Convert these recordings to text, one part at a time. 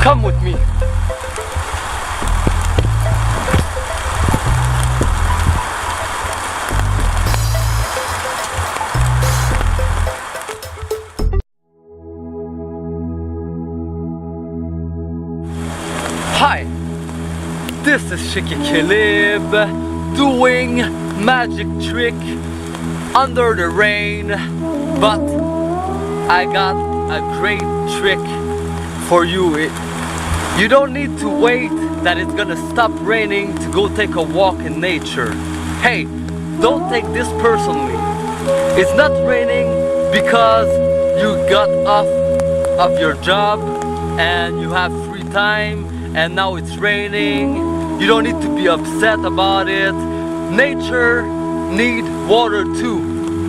Come with me. Hi, this is Chic Équilibre doing magic trick under the rain, but I got a great trick for you. You don't need to wait that it's gonna stop raining to go take a walk in nature. Hey, don't take this personally. It's not raining because you got off of your job and you have free time and now it's raining. You don't need to be upset about it. Nature needs water too,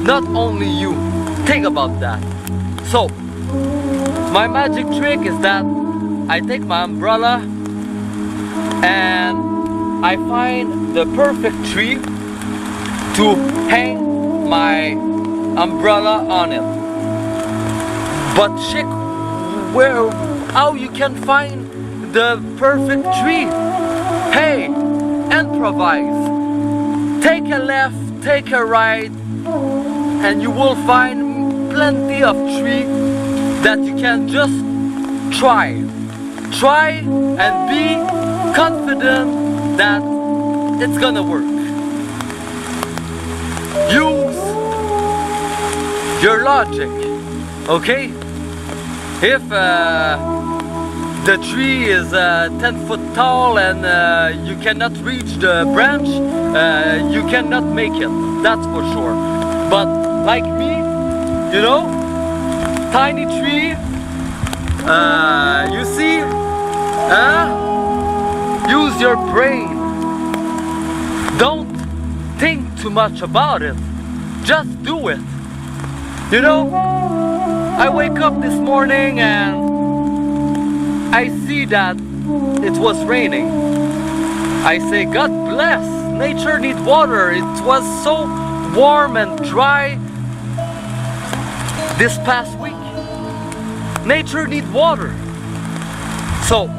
not only you. Think about that. So, my magic trick is that I take my umbrella and I find the perfect tree to hang my umbrella on it. But Chic, how you can find the perfect tree? Hey, improvise. Take a left, take a right, and you will find plenty of trees that you can just try. Try and be confident that it's gonna work. Use your logic, okay? If the tree is 10 foot tall and you cannot reach the branch, you cannot make it, that's for sure. But like me, you know, tiny tree, you see, use your brain. Don't think too much about it, just do it. You know, I wake up this morning and I see that it was raining. I say, God bless, nature needs water. It was so warm and dry this past week. Nature needs water. So,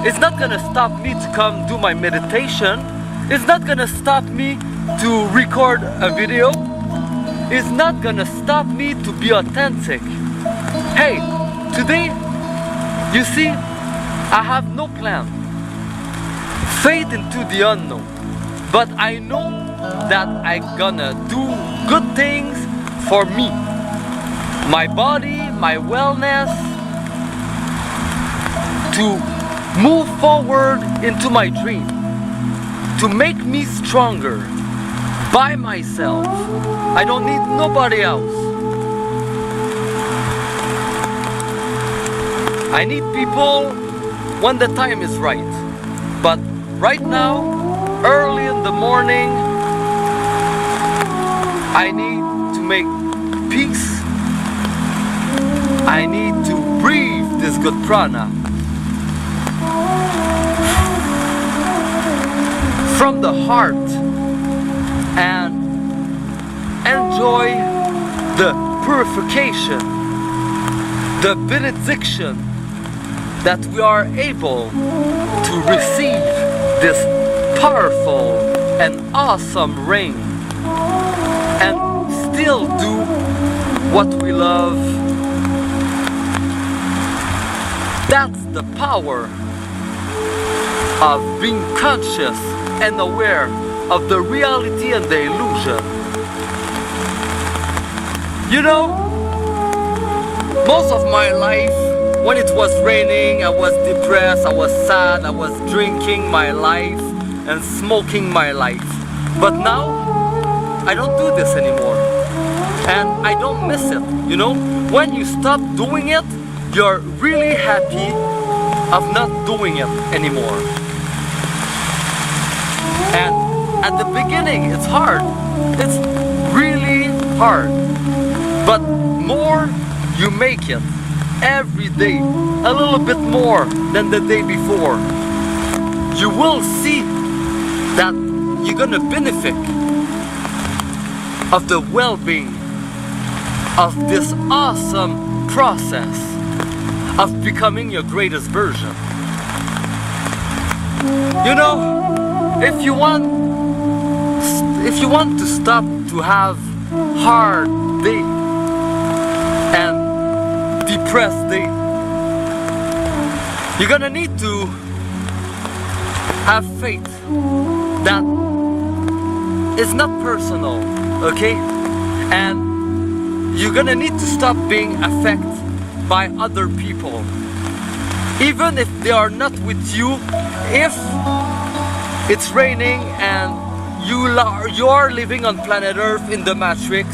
it's not gonna stop me to come do my meditation. It's not gonna stop me to record a video. It's not gonna stop me to be authentic. Hey, today, you see, I have no plan. Fade into the unknown. But I know that I'm gonna do good things for me. My body, my wellness, to move forward into my dream. To make me stronger by myself. I don't need nobody else. I need people when the time is right. But right now, early in the morning, I need to make peace. I need to breathe this good prana from the heart and enjoy the purification, the benediction that we are able to receive this powerful and awesome rain and still do what we love. That's the power of being conscious and aware of the reality and the illusion. You know, most of my life, when it was raining, I was depressed, I was sad, I was drinking my life and smoking my life. But now, I don't do this anymore. And I don't miss it, you know? When you stop doing it, you're really happy of not doing it anymore. And at the beginning, it's hard. It's really hard. But more you make it, every day, a little bit more than the day before, you will see that you're gonna benefit of the well-being of this awesome process of becoming your greatest version. You know, if you want to stop to have hard day and depressed day, you're gonna need to have faith that it's not personal, okay? And you're gonna need to stop being affected by other people, even if they are not with you. If it's raining and you are living on planet Earth in the Matrix,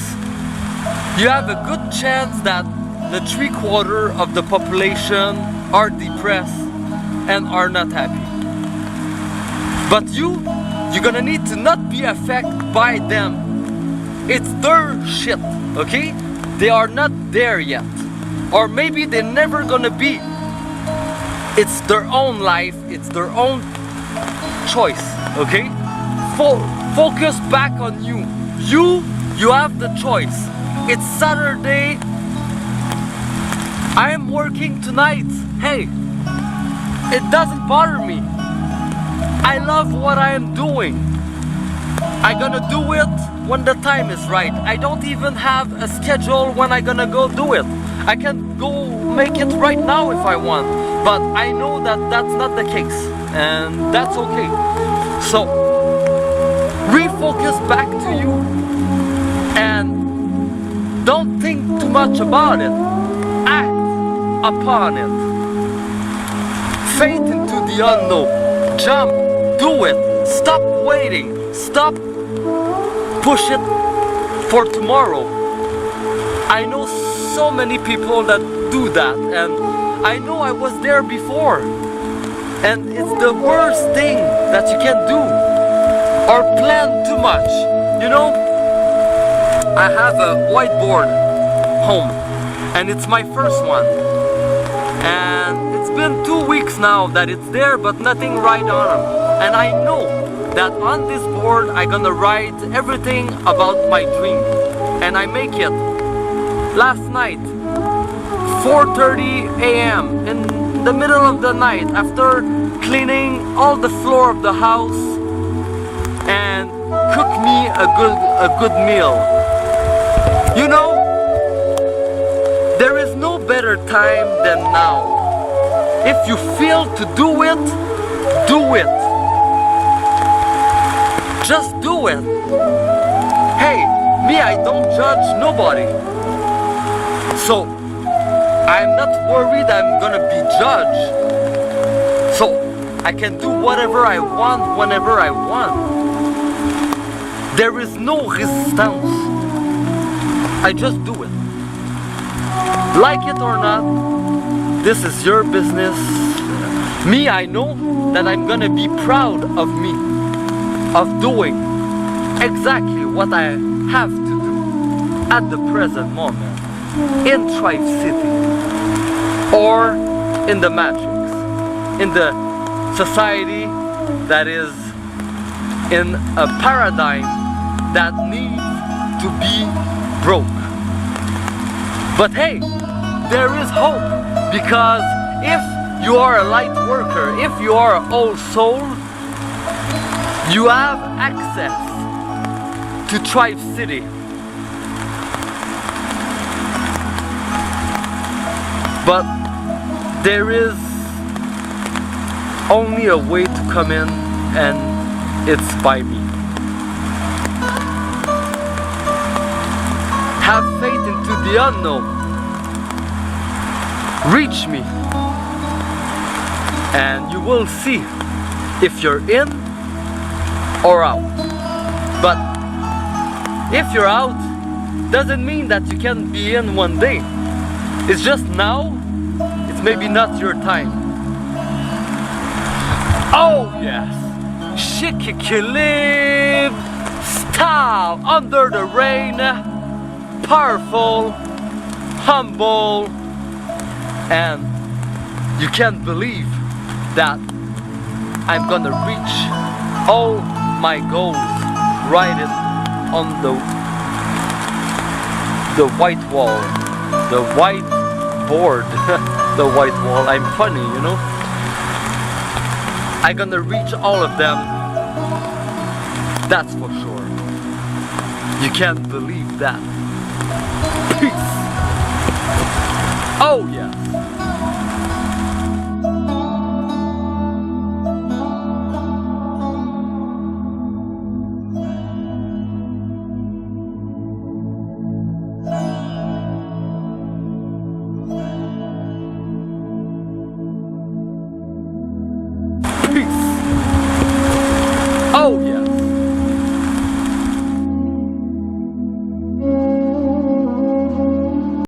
you have a good chance that the 3/4 of the population are depressed and are not happy. But you're gonna need to not be affected by them. It's their shit, okay? They are not there yet. Or maybe they're never gonna be. It's their own life, it's their own choice, okay? Focus back on you. You have the choice. It's Saturday. I am working tonight. Hey, it doesn't bother me. I love what I am doing. I'm gonna do it when the time is right. I don't even have a schedule when I'm gonna go do it. I can go make it right now if I want, but I know that that's not the case, and that's okay. So refocus back to you and don't think too much about it. Act upon it. Faith into the unknown. Jump. Do it. Stop waiting. Stop. Push it for tomorrow. I know so many people that do that, and I know I was there before. And it's the worst thing that you can do, or plan too much. You know, I have a whiteboard home, and it's my first one. And it's been 2 weeks now that it's there, but nothing write on them. And I know that on this board I'm gonna write everything about my dream. And I make it last night, 4:30 a.m. in the middle of the night, after cleaning all the floor of the house and cook me a good meal. You know, there is no better time than now. If you feel to do it, do it. Just do it. Hey, me, I don't judge nobody. So, I'm not worried I'm gonna be judged. So, I can do whatever I want, whenever I want. There is no resistance. I just do it. Like it or not, this is your business. Me, I know that I'm gonna be proud of me, of doing exactly what I have to do at the present moment in Thrive City or in the Matrix, in the society that is in a paradigm that needs to be broke. But hey, there is hope, because if you are a light worker, if you are an old soul, you have access to Thrive City. But there is only a way to come in, and it's by me. Have faith into the unknown. Reach me, and you will see if you're in or out. But if you're out, doesn't mean that you can be in one day. It's just now, it's maybe not your time. Oh yes, Chic, Équilibre, style under the rain, powerful, humble, and you can't believe that I'm gonna reach all my goals. Write it on the white wall, the white board the white wall. I'm funny, you know. I'm gonna reach all of them. That's for sure. You can't believe that. Peace. Oh yeah.